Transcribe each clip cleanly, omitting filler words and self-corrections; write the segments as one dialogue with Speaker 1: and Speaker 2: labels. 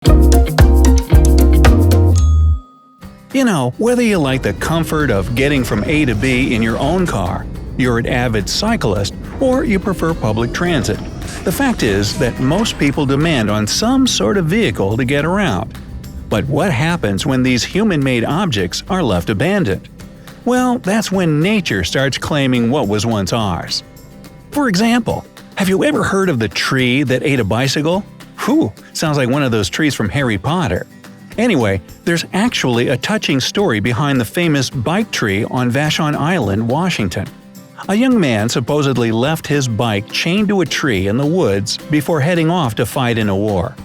Speaker 1: You know, whether you like the comfort of getting from A to B in your own car, you're an avid cyclist, or you prefer public transit, the fact is that most people demand on some sort of vehicle to get around. But what happens when these human-made objects are left abandoned? Well, that's when nature starts claiming what was once ours. For example, have you ever heard of the tree that ate a bicycle? Whew, sounds like one of those trees from Harry Potter. Anyway, there's actually a touching story behind the famous bike tree on Vashon Island, Washington. A young man supposedly left his bike chained to a tree in the woods before heading off to fight in a war.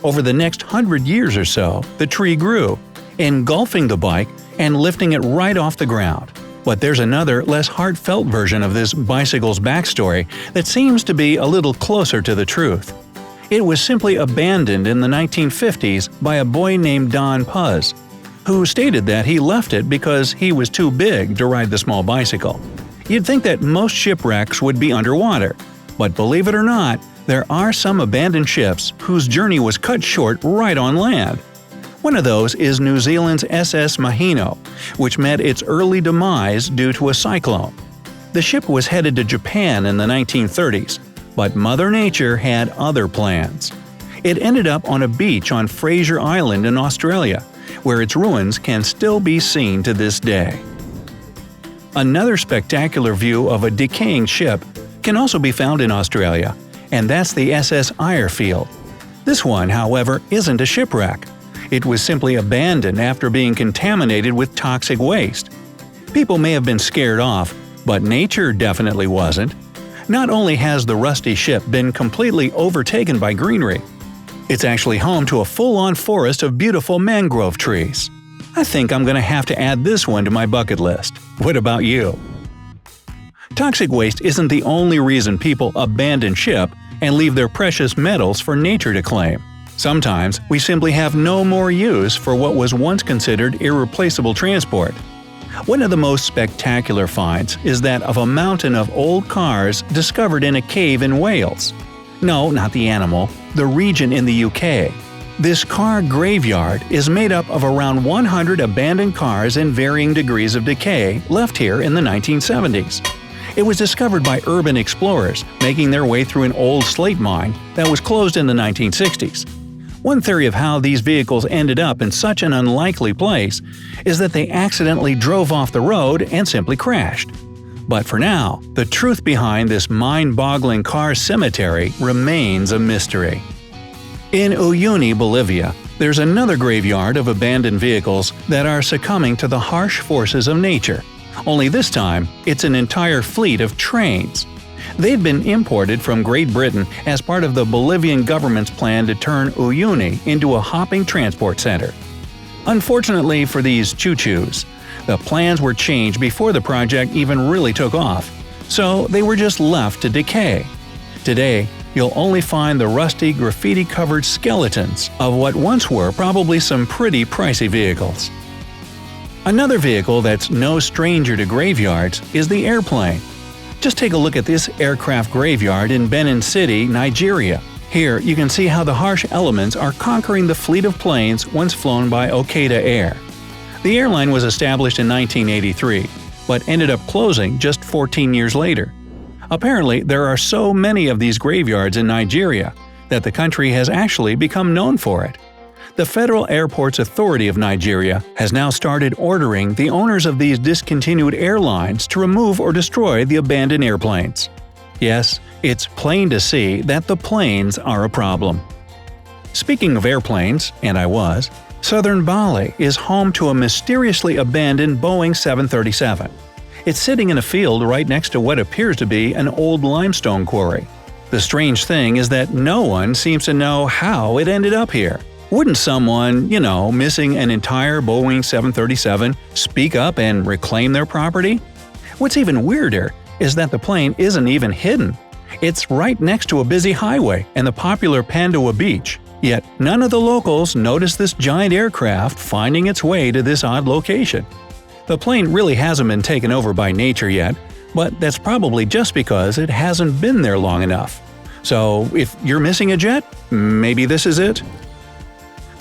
Speaker 1: Over the next 100 years or so, the tree grew, engulfing the bike and lifting it right off the ground. But there's another, less heartfelt version of this bicycle's backstory that seems to be a little closer to the truth. It was simply abandoned in the 1950s by a boy named Don Puz, who stated that he left it because he was too big to ride the small bicycle. You'd think that most shipwrecks would be underwater, but believe it or not, there are some abandoned ships whose journey was cut short right on land. One of those is New Zealand's SS Mahino, which met its early demise due to a cyclone. The ship was headed to Japan in the 1930s, but Mother Nature had other plans. It ended up on a beach on Fraser Island in Australia, where its ruins can still be seen to this day. Another spectacular view of a decaying ship can also be found in Australia, and that's the SS Irefield. This one, however, isn't a shipwreck. It was simply abandoned after being contaminated with toxic waste. People may have been scared off, but nature definitely wasn't. Not only has the rusty ship been completely overtaken by greenery, it's actually home to a full-on forest of beautiful mangrove trees. I think I'm gonna have to add this one to my bucket list. What about you? Toxic waste isn't the only reason people abandon ship and leave their precious metals for nature to claim. Sometimes we simply have no more use for what was once considered irreplaceable transport. One of the most spectacular finds is that of a mountain of old cars discovered in a cave in Wales. No, not the animal, the region in the UK. This car graveyard is made up of around 100 abandoned cars in varying degrees of decay left here in the 1970s. It was discovered by urban explorers making their way through an old slate mine that was closed in the 1960s. One theory of how these vehicles ended up in such an unlikely place is that they accidentally drove off the road and simply crashed. But for now, the truth behind this mind-boggling car cemetery remains a mystery. In Uyuni, Bolivia, there's another graveyard of abandoned vehicles that are succumbing to the harsh forces of nature. Only this time, it's an entire fleet of trains. They've been imported from Great Britain as part of the Bolivian government's plan to turn Uyuni into a hopping transport center. Unfortunately for these choo-choos, the plans were changed before the project even really took off, so they were just left to decay. Today, you'll only find the rusty, graffiti-covered skeletons of what once were probably some pretty pricey vehicles. Another vehicle that's no stranger to graveyards is the airplane. Just take a look at this aircraft graveyard in Benin City, Nigeria. Here, you can see how the harsh elements are conquering the fleet of planes once flown by Okada Air. The airline was established in 1983, but ended up closing just 14 years later. Apparently, there are so many of these graveyards in Nigeria that the country has actually become known for it. The Federal Airports Authority of Nigeria has now started ordering the owners of these discontinued airlines to remove or destroy the abandoned airplanes. Yes, it's plain to see that the planes are a problem. Speaking of airplanes, and I was, southern Bali is home to a mysteriously abandoned Boeing 737. It's sitting in a field right next to what appears to be an old limestone quarry. The strange thing is that no one seems to know how it ended up here. Wouldn't someone, missing an entire Boeing 737 speak up and reclaim their property? What's even weirder is that the plane isn't even hidden. It's right next to a busy highway and the popular Pandoa Beach. Yet none of the locals noticed this giant aircraft finding its way to this odd location. The plane really hasn't been taken over by nature yet, but that's probably just because it hasn't been there long enough. So if you're missing a jet, maybe this is it?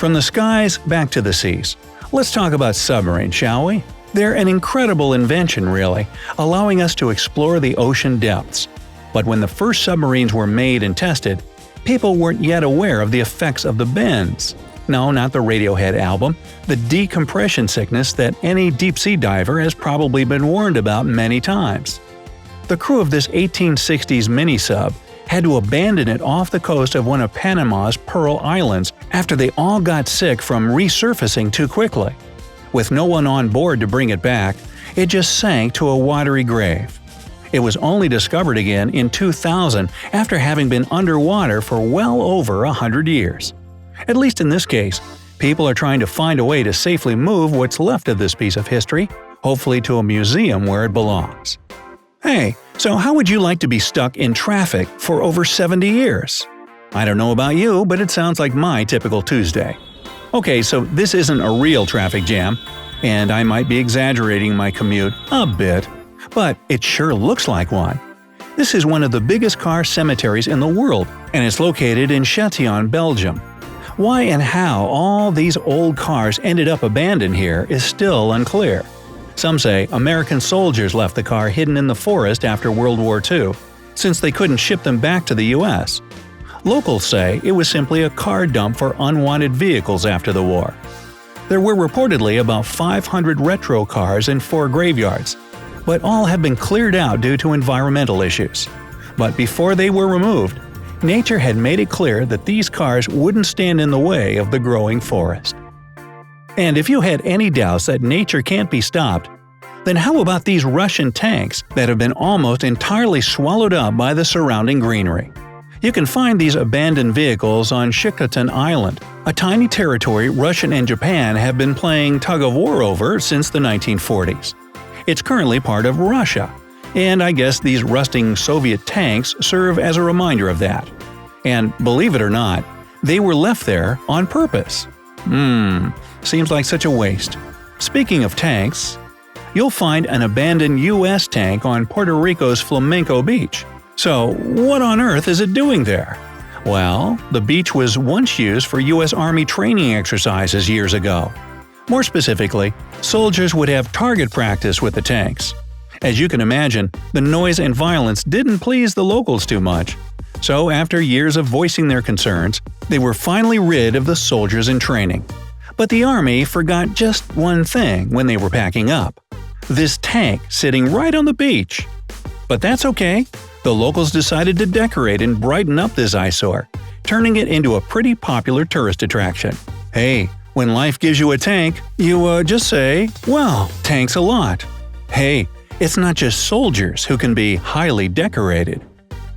Speaker 1: From the skies back to the seas. Let's talk about submarines, shall we? They're an incredible invention, really, allowing us to explore the ocean depths. But when the first submarines were made and tested, people weren't yet aware of the effects of the bends. No, not the Radiohead album, the decompression sickness that any deep-sea diver has probably been warned about many times. The crew of this 1860s mini-sub had to abandon it off the coast of one of Panama's Pearl Islands after they all got sick from resurfacing too quickly. With no one on board to bring it back, it just sank to a watery grave. It was only discovered again in 2000 after having been underwater for well over 100 years. At least in this case, people are trying to find a way to safely move what's left of this piece of history, hopefully to a museum where it belongs. Hey, so how would you like to be stuck in traffic for over 70 years? I don't know about you, but it sounds like my typical Tuesday. Okay, so this isn't a real traffic jam, and I might be exaggerating my commute a bit, but it sure looks like one. This is one of the biggest car cemeteries in the world, and it's located in Châtillon, Belgium. Why and how all these old cars ended up abandoned here is still unclear. Some say American soldiers left the car hidden in the forest after World War II, since they couldn't ship them back to the US. Locals say it was simply a car dump for unwanted vehicles after the war. There were reportedly about 500 retro cars in 4 graveyards, but all have been cleared out due to environmental issues. But before they were removed, nature had made it clear that these cars wouldn't stand in the way of the growing forest. And if you had any doubts that nature can't be stopped, then how about these Russian tanks that have been almost entirely swallowed up by the surrounding greenery? You can find these abandoned vehicles on Shikotan Island, a tiny territory Russia and Japan have been playing tug-of-war over since the 1940s. It's currently part of Russia, and I guess these rusting Soviet tanks serve as a reminder of that. And believe it or not, they were left there on purpose. Seems like such a waste. Speaking of tanks, you'll find an abandoned US tank on Puerto Rico's Flamenco Beach. So, what on earth is it doing there? Well, the beach was once used for US Army training exercises years ago. More specifically, soldiers would have target practice with the tanks. As you can imagine, the noise and violence didn't please the locals too much. So, after years of voicing their concerns, they were finally rid of the soldiers in training. But the Army forgot just one thing when they were packing up. This tank sitting right on the beach. But that's okay. The locals decided to decorate and brighten up this eyesore, turning it into a pretty popular tourist attraction. Hey, when life gives you a tank, you just say, well, thanks a lot. Hey, it's not just soldiers who can be highly decorated.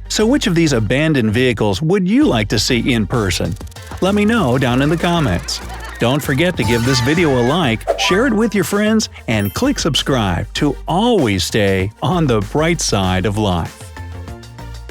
Speaker 1: So which of these abandoned vehicles would you like to see in person? Let me know down in the comments. Don't forget to give this video a like, share it with your friends, and click subscribe to always stay on the bright side of life.